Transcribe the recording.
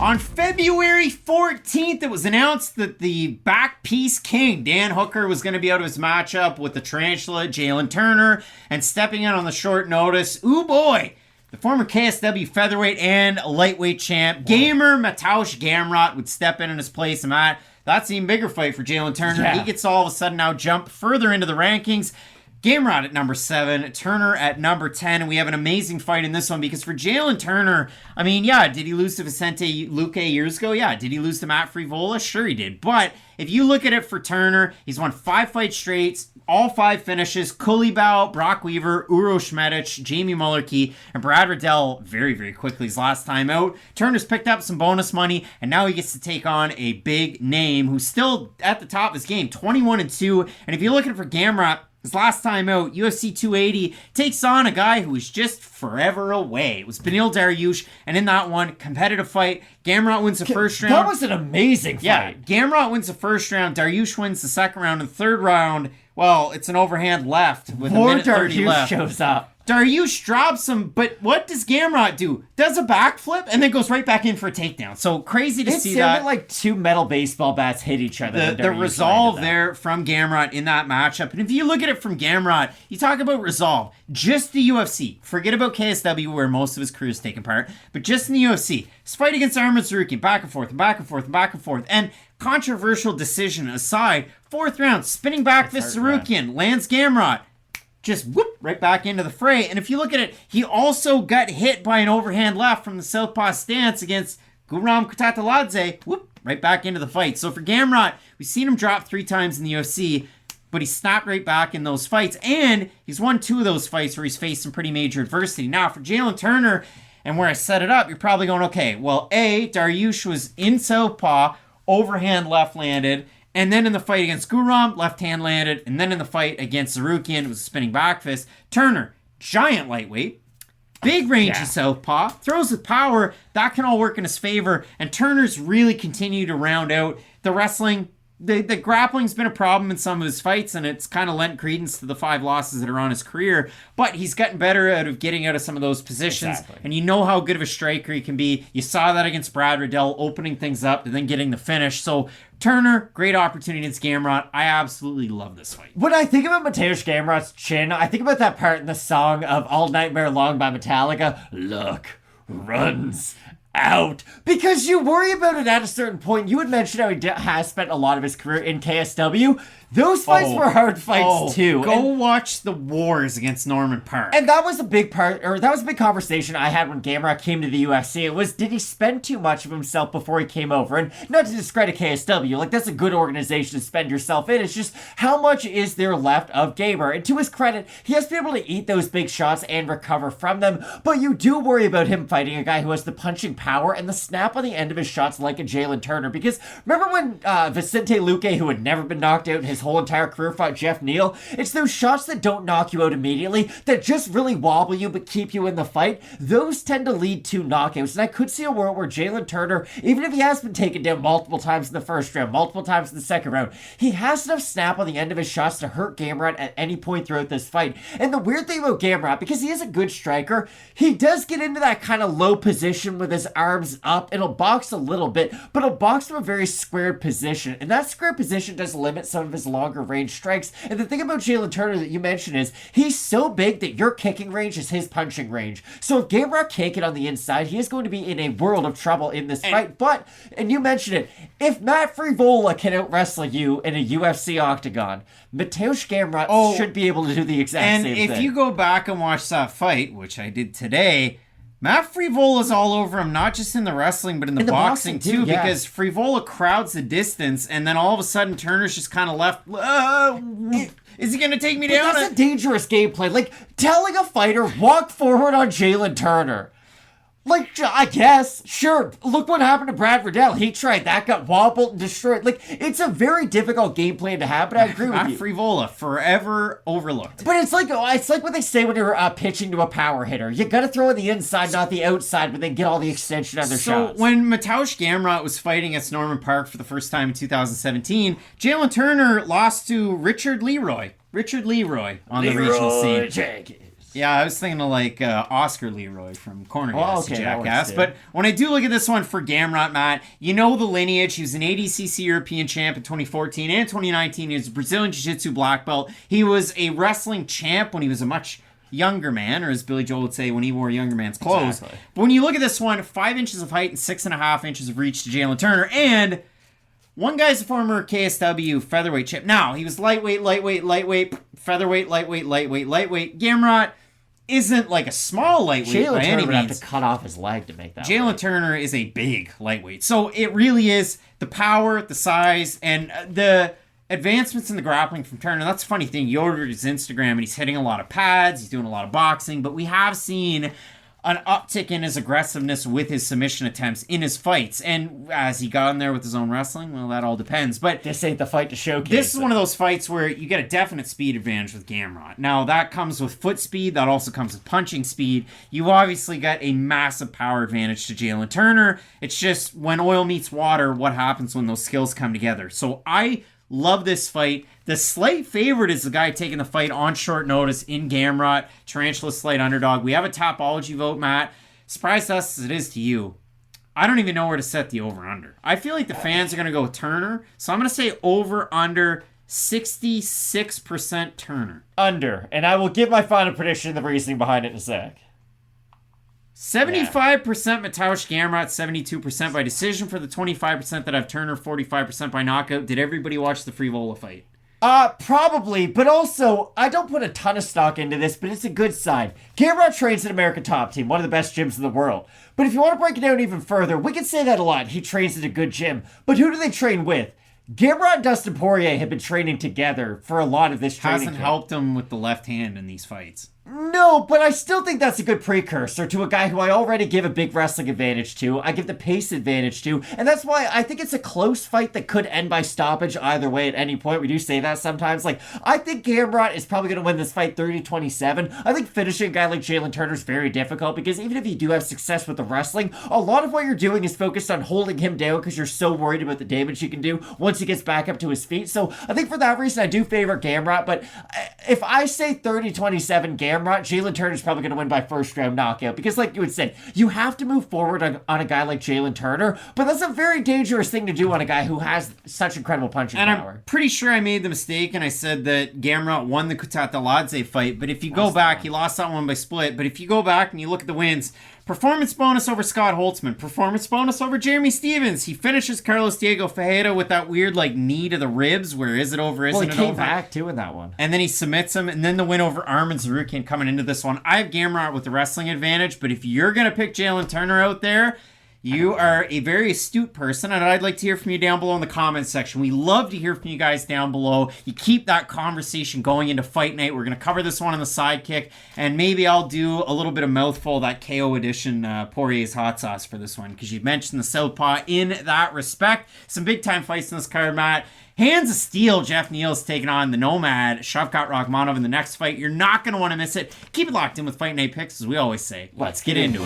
On February 14th, it was announced that the back piece king, Dan Hooker, was going to be out of his matchup with the Tarantula, Jalin Turner, and stepping in on the short notice, ooh boy, the former KSW featherweight and lightweight champ, gamer Mateusz Gamrot, would step in his place, and that's an even bigger fight for Jalin Turner. Yeah. He gets all of a sudden now jump further into the rankings. Gamrot at number 7, Turner at number 10, and we have an amazing fight in this one because for Jalin Turner, I mean, yeah, did he lose to Vicente Luque years ago? Yeah. Did he lose to Matt Frivola? Sure he did. But if you look at it for Turner, he's won 5 fight straights, all 5 finishes, Kulibao, Brock Weaver, Uros Medic, Jamie Mullerkey, and Brad Riddell very, very quickly his last time out. Turner's picked up some bonus money, and now he gets to take on a big name who's still at the top of his game, 21-2. And if you're looking for Gamrot, his last time out, UFC 280, takes on a guy who was just forever away. It was Beneil Dariush, and in that one, competitive fight, Gamrot wins the first round. That was an amazing fight. Yeah, Gamrot wins the first round, Dariush wins the second round, and the third round, well, it's an overhand left with a minute 30 left. Shows up. Dariush drops him, but what does Gamrot do? Does a backflip and then goes right back in for a takedown. So crazy to see that. It sounded like 2 metal baseball bats hit each other. The resolve there from Gamrot in that matchup. And if you look at it from Gamrot, you talk about resolve. Just the UFC. Forget about KSW where most of his career is taken part. But just in the UFC. His fight against Arman Tsarukyan, back and forth, and back and forth, and back and forth. And controversial decision aside, 4th round, spinning back fist Tsarukyan, lands Gamrot. Just whoop, right back into the fray. And if you look at it, he also got hit by an overhand left from the southpaw stance against Guram Kutateladze. Whoop, right back into the fight. So for Gamrot, we've seen him drop 3 times in the UFC, but he snapped right back in those fights. And he's won 2 of those fights where he's faced some pretty major adversity. Now, for Jalin Turner, and where I set it up, you're probably going, okay, well, A, Dariush was in southpaw, overhand left landed, and then in the fight against Guram, left hand landed. And then in the fight against Tsarukyan, it was a spinning back fist. Turner, giant lightweight, big rangy southpaw, throws with power. That can all work in his favor. And Turner's really continued to round out the wrestling. The grappling's been a problem in some of his fights, and it's kind of lent credence to the 5 losses that are on his career. But he's gotten better out of getting out of some of those positions. Exactly. And you know how good of a striker he can be. You saw that against Brad Riddell, opening things up and then getting the finish. So Turner, great opportunity against Gamrot. I absolutely love this fight. When I think about Mateusz Gamrot's chin, I think about that part in the song of All Nightmare Long by Metallica. Luck runs out. Because you worry about it at a certain point. You had mentioned how he has spent a lot of his career in KSW. Those fights were hard fights too. Go watch the wars against Norman Park. And that was a big part, or that was a big conversation I had when Gamrot came to the UFC. It was, did he spend too much of himself before he came over? And not to discredit KSW, like that's a good organization to spend yourself in. It's just how much is there left of Gamer? And to his credit, he has been able to eat those big shots and recover from them. But you do worry about him fighting a guy who has the punching power and the snap on the end of his shots like a Jalin Turner. Because remember when Vicente Luque, who had never been knocked out in his whole entire career, fought Jeff Neal? It's those shots that don't knock you out immediately, that just really wobble you but keep you in the fight. Those tend to lead to knockouts. And I could see a world where Jalin Turner, even if he has been taken down multiple times in the first round, multiple times in the second round, he has enough snap on the end of his shots to hurt Gamrot at any point throughout this fight. And the weird thing about Gamrot, because he is a good striker, he does get into that kind of low position with his arms up, and he'll box a little bit, but he'll box from a very squared position. And that square position does limit some of his longer range strikes. And the thing about Jalin Turner that you mentioned is he's so big that your kicking range is his punching range. So if Gamrot can't get on the inside, he is going to be in a world of trouble in this fight. But, and you mentioned it, if Matt Frivola can out-wrestle you in a UFC octagon, Mateusz Gamrot should be able to do the exact same thing. And if you go back and watch that fight, which I did today, Matt Frivola's all over him, not just in the wrestling, but in the boxing too, because Frivola crowds the distance, and then all of a sudden Turner's just kind of left. Is he going to take me down? That's a dangerous gameplay. Like, telling a fighter, walk forward on Jalin Turner. Like, I guess, sure, look what happened to Brad Riddell. He tried that, got wobbled and destroyed. Like, it's a very difficult game plan to have, but I agree with you. Frivola, forever overlooked. But it's like what they say when you're pitching to a power hitter. You gotta throw on the inside, not the outside, but then get all the extension on their shots. So, when Mateusz Gamrot was fighting against Norman Park for the first time in 2017, Jalin Turner lost to Richard Leroy on the regional scene. Jenkins. Yeah, I was thinking of like Oscar Leroy from Corner Oh, Gas, okay, that Jackass. works, But when I do look at this one for Gamrot, Matt, you know the lineage. He was an ADCC European champ in 2014 and 2019. He was a Brazilian Jiu-Jitsu black belt. He was a wrestling champ when he was a much younger man, or as Billy Joel would say, when he wore younger man's clothes. Exactly. But when you look at this one, 5 inches of height and 6.5 inches of reach to Jalin Turner, and one guy's a former KSW featherweight champ. Now, he was lightweight, featherweight, lightweight. Gamrot isn't like a small lightweight Jalin by any Turner would have means. to cut off his leg to make that. Jalen Turner is a big lightweight. So it really is the power, the size, and the advancements in the grappling from Turner. That's a funny thing. You ordered his Instagram, and he's hitting a lot of pads. He's doing a lot of boxing. But we have seen an uptick in his aggressiveness with his submission attempts in his fights. And as he got in there with his own wrestling, well, that all depends. But This ain't the fight to showcase. this is one of those fights where you get a definite speed advantage with Gamrot. Now, that comes with foot speed. That also comes with punching speed. You obviously got a massive power advantage to Jalin Turner. It's just when oil meets water, what happens when those skills come together. So I love this fight. The slight favorite is the guy taking the fight on short notice in Gamrot. Tarantula slight underdog. We have a Topology vote, Matt. Surprised us as it is to you. I don't even know where to set the over-under. I feel like the fans are going to go with Turner, so I'm going to say over-under 66% Turner. Under, and I will give my final prediction and the reasoning behind it in a sec. 75% Mateusz Gamrot, 72% by decision for the 25% that have Turner, 45% by knockout. Did everybody watch the Frivola fight? Probably, but also, I don't put a ton of stock into this, but it's a good sign. Gamrot trains at American Top Team, one of the best gyms in the world. But if you want to break it down even further, we can say that a lot. He trains at a good gym. But who do they train with? Gamrot and Dustin Poirier have been training together for a lot of this training Hasn't camp. helped him with the left hand in these fights. No, but I still think that's a good precursor to a guy who I already give a big wrestling advantage to. I give the pace advantage to. And that's why I think it's a close fight that could end by stoppage either way at any point. We do say that sometimes. Like, I think Gamrot is probably going to win this fight 30-27. I think finishing a guy like Jalin Turner is very difficult because even if you do have success with the wrestling, a lot of what you're doing is focused on holding him down because you're so worried about the damage he can do once he gets back up to his feet. So I think for that reason, I do favor Gamrot. But if I say 30-27 Gamrot, Jalin Turner is probably going to win by first round knockout because, like you had said, you have to move forward on a guy like Jalin Turner, but that's a very dangerous thing to do on a guy who has such incredible punching And power. I'm pretty sure I made the mistake and I said that Gamrot won the Kutateladze fight, but if you go back, he lost that one by split, but if you go back and you look at the wins, performance bonus over Scott Holtzman, performance bonus over Jeremy Stevens. He finishes Carlos Diego Ferreira with that weird like knee to the ribs, where is it over, isn't Well, he it came over? back too in that one. And then he submits him, and then the win over Arman Zarukian coming into this one. I have Gamrot with the wrestling advantage, but if you're going to pick Jalin Turner out there, you are a very astute person, and I'd like to hear from you down below in the comments section. We love to hear from you guys down below. You keep that conversation going into fight night. We're going to cover this one on the sidekick, and maybe I'll do a little bit of mouthful, that KO edition Poirier's hot sauce for this one, because you mentioned the Southpaw in that respect. Some big-time fights in this card, Matt. Hands of Steel, Jeff Neal's taking on the Nomad, Shavkat Rakhmonov in the next fight. You're not going to want to miss it. Keep it locked in with Fight Night Picks, as we always say. Let's get into it.